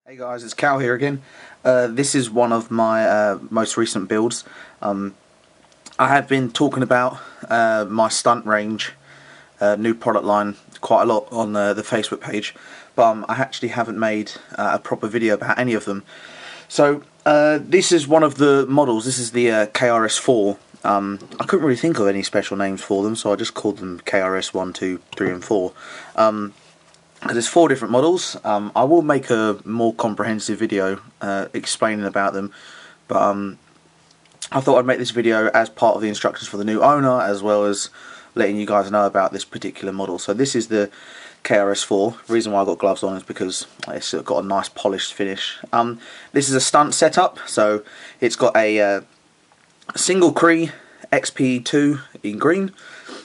Hey guys, it's Cal here again. This is one of my most recent builds. I have been talking about my stunt range, new product line, quite a lot on the Facebook page, but I actually haven't made a proper video about any of them. So this is one of the models. This is the KRS4. I couldn't really think of any special names for them, so I just called them KRS1, 2, 3 and 4. There's 4 different models. I will make a more comprehensive video explaining about them, but I thought I'd make this video as part of the instructions for the new owner, as well as letting you guys know about this particular model. So this is the KRS4. The reason why I got gloves on is because it's got a nice polished finish. This is a stunt setup, so it's got a single Cree XP2 in green.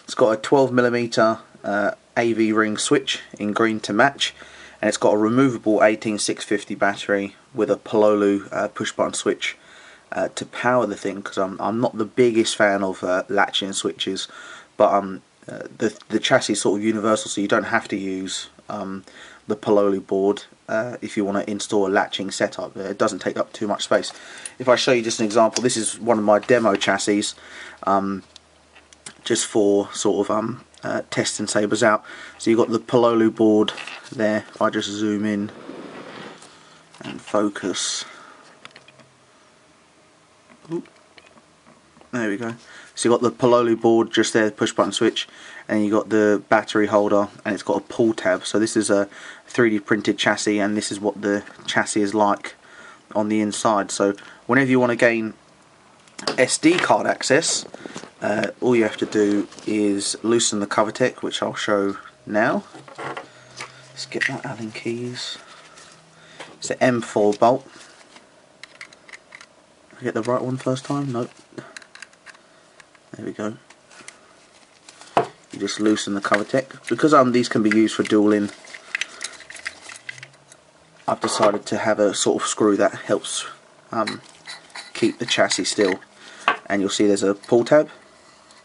It's got a 12mm AV ring switch in green to match, and it's got a removable 18650 battery with a Pololu push button switch to power the thing, because I'm not the biggest fan of latching switches, but the chassis is sort of universal, so you don't have to use the Pololu board if you want to install a latching setup. It doesn't take up too much space. If I show you just an example, this is one of my demo chassis, just for sort of testing Sabers out. So you've got the Pololu board there. If I just zoom in and focus, ooh, there we go. So you've got the Pololu board just there, push button switch, and you've got the battery holder, and it's got a pull tab. So this is a 3D printed chassis, and this is what the chassis is like on the inside. So whenever you want to gain SD card access, all you have to do is loosen the cover tech, which I'll show now. Let's get my Allen keys. It's the M4 bolt. Did I get the right one first time? Nope. There we go. You just loosen the cover tech. Because these can be used for dueling, I've decided to have a sort of screw that helps keep the chassis still. And you'll see there's a pull tab.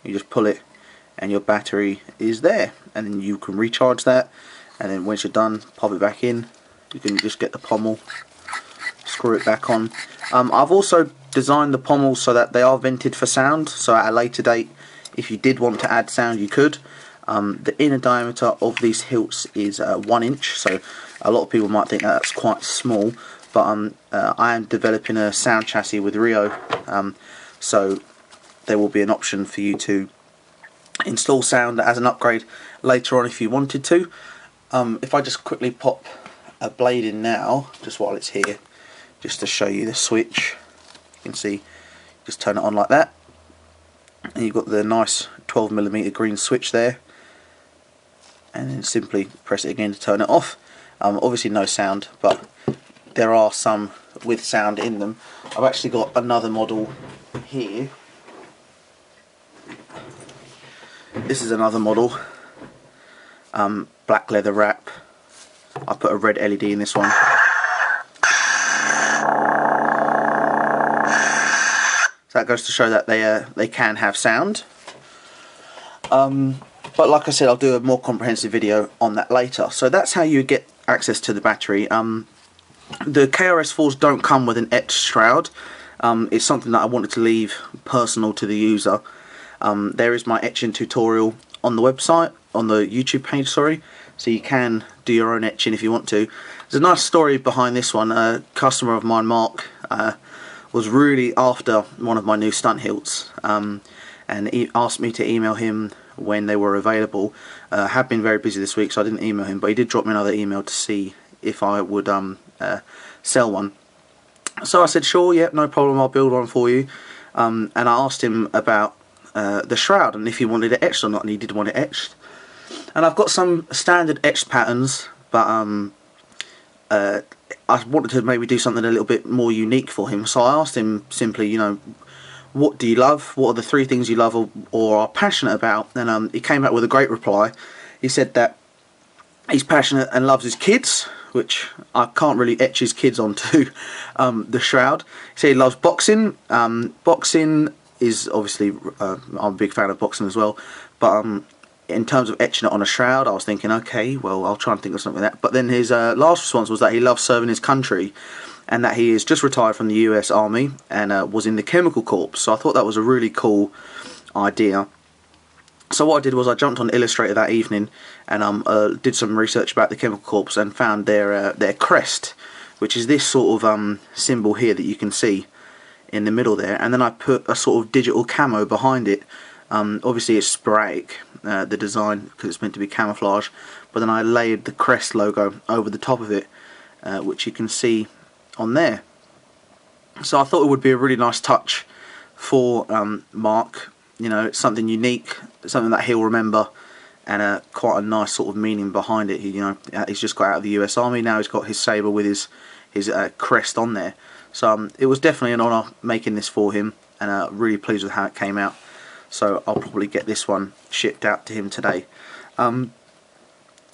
You just pull it and your battery is there, and then you can recharge that, and then once you're done, pop it back in. You can just get the pommel, screw it back on. I've also designed the pommels so that they are vented for sound, so at a later date, if you did want to add sound, you could. The inner diameter of these hilts is 1 inch, so a lot of people might think that's quite small, but I am developing a sound chassis with Rio, so there will be an option for you to install sound as an upgrade later on if you wanted to. If I just quickly pop a blade in now, just while it's here, just to show you the switch, you can see, just turn it on like that, and you've got the nice 12mm green switch there, and then simply press it again to turn it off. Obviously no sound, but there are some with sound in them. I've actually got another model here. This is another model, black leather wrap. I put a red LED in this one. So that goes to show that they can have sound. But like I said, I'll do a more comprehensive video on that later. So that's how you get access to the battery. The KRS4s don't come with an etched shroud. It's something that I wanted to leave personal to the user. There is my etching tutorial on the website, on the YouTube page, sorry, so you can do your own etching if you want to. There's a nice story behind this one. A customer of mine, Mark, was really after one of my new stunt hilts, and he asked me to email him when they were available. I have been very busy this week, so I didn't email him, but he did drop me another email to see if I would sell one. So I said, sure, yeah, no problem, I'll build one for you. And I asked him about the shroud and if he wanted it etched or not, and he did want it etched. And I've got some standard etched patterns, but I wanted to maybe do something a little bit more unique for him. So I asked him simply, you know, what do you love? What are the 3 things you love or are passionate about? And he came back with a great reply. He said that he's passionate and loves his kids, which I can't really etch his kids onto the shroud. He said he loves boxing. Boxing is obviously, I'm a big fan of boxing as well, but in terms of etching it on a Shroud, I was thinking, okay, well, I'll try and think of something like that. But then his last response was that he loves serving his country, and that he is just retired from the US Army and was in the Chemical Corps. So I thought that was a really cool idea. So what I did was I jumped on Illustrator that evening and did some research about the Chemical Corps and found their crest, which is this sort of symbol here that you can see in the middle there. And then I put a sort of digital camo behind it. Obviously it's sporadic, the design, because it's meant to be camouflage, but then I layered the crest logo over the top of it, which you can see on there. So I thought it would be a really nice touch for Mark. You know, it's something unique, something that he'll remember, and quite a nice sort of meaning behind it. He's just got out of the US Army, now he's got his saber with his crest on there. So it was definitely an honour making this for him, and really pleased with how it came out. So I'll probably get this one shipped out to him today.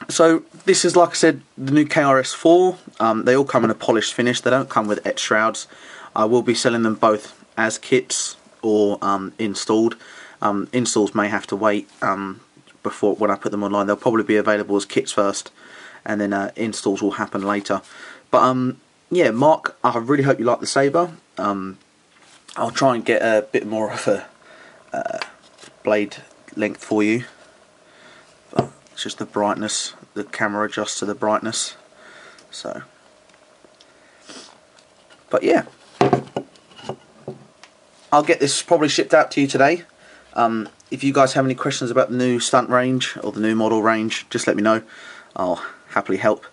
So this is, like I said, the new KRS4. They all come in a polished finish. They don't come with etched shrouds. I will be selling them both as kits or installed. Installs may have to wait before, when I put them online. They'll probably be available as kits first, and then installs will happen later. But yeah, Mark, I really hope you like the saber. I'll try and get a bit more of a blade length for you. But it's just the brightness, the camera adjusts to the brightness. So, but yeah, I'll get this probably shipped out to you today. If you guys have any questions about the new stunt range or the new model range, just let me know. I'll happily help.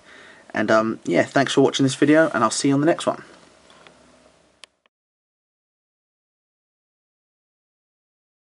And yeah, thanks for watching this video, and I'll see you on the next one.